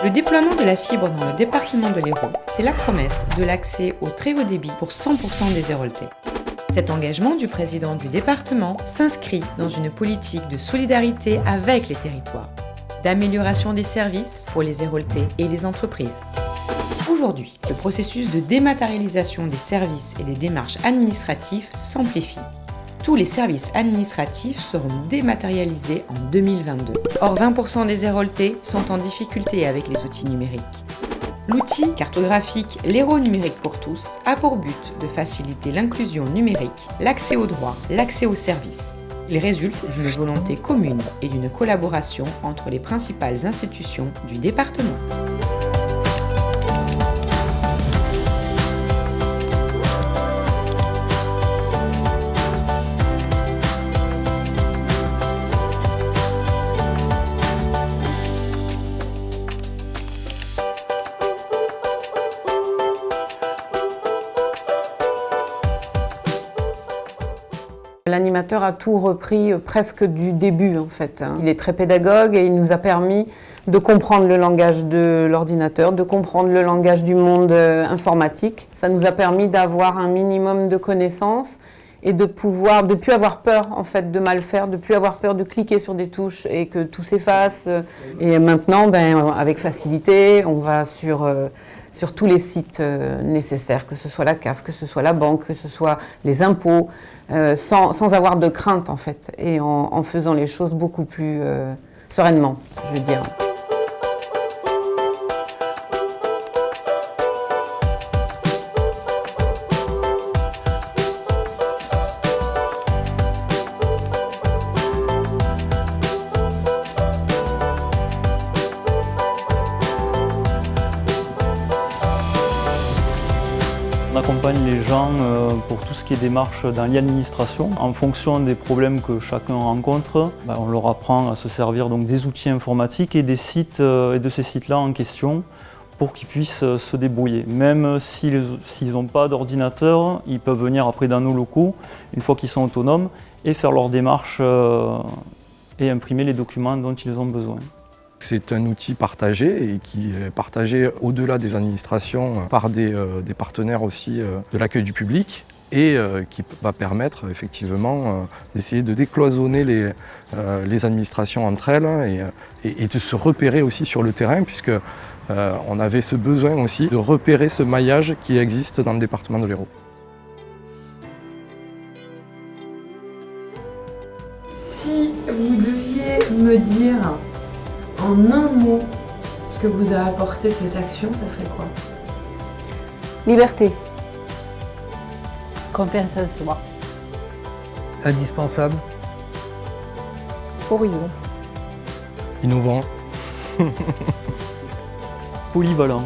Le déploiement de la fibre dans le département de l'Hérault, c'est la promesse de l'accès au très haut débit pour 100% des Héraultais. Cet engagement du président du département s'inscrit dans une politique de solidarité avec les territoires, d'amélioration des services pour les Héraultais et les entreprises. Aujourd'hui, le processus de dématérialisation des services et des démarches administratives s'amplifie. Tous les services administratifs seront dématérialisés en 2022. Or, 20% des Héraultais sont en difficulté avec les outils numériques. L'outil cartographique l'Hérault numérique pour tous a pour but de faciliter l'inclusion numérique, l'accès aux droits, l'accès aux services. Il résulte d'une volonté commune et d'une collaboration entre les principales institutions du département. L'animateur a tout repris presque du début en fait. Il est très pédagogue et il nous a permis de comprendre le langage de l'ordinateur, de comprendre le langage du monde informatique. Ça nous a permis d'avoir un minimum de connaissances et de pouvoir, de plus avoir peur en fait de mal faire, de plus avoir peur de cliquer sur des touches et que tout s'efface. Et maintenant, avec facilité, on va sur tous les sites nécessaires, que ce soit la CAF, que ce soit la banque, que ce soit les impôts, sans avoir de crainte en fait, et en faisant les choses beaucoup plus sereinement, je veux dire. On accompagne les gens pour tout ce qui est démarche dans l'administration. En fonction des problèmes que chacun rencontre, on leur apprend à se servir donc des outils informatiques et des sites et de ces sites-là en question pour qu'ils puissent se débrouiller. Même s'ils n'ont pas d'ordinateur, ils peuvent venir après dans nos locaux, une fois qu'ils sont autonomes, et faire leurs démarches et imprimer les documents dont ils ont besoin. C'est un outil partagé et qui est partagé au-delà des administrations par des partenaires aussi de l'accueil du public et qui va permettre effectivement d'essayer de décloisonner les administrations entre elles et de se repérer aussi sur le terrain puisque on avait ce besoin aussi de repérer ce maillage qui existe dans le département de l'Hérault. Si vous deviez me dire en un mot ce que vous a apporté cette action, ça serait quoi? Liberté. Confiance en soi. Indispensable. Horizon. Innovant. Polyvalent.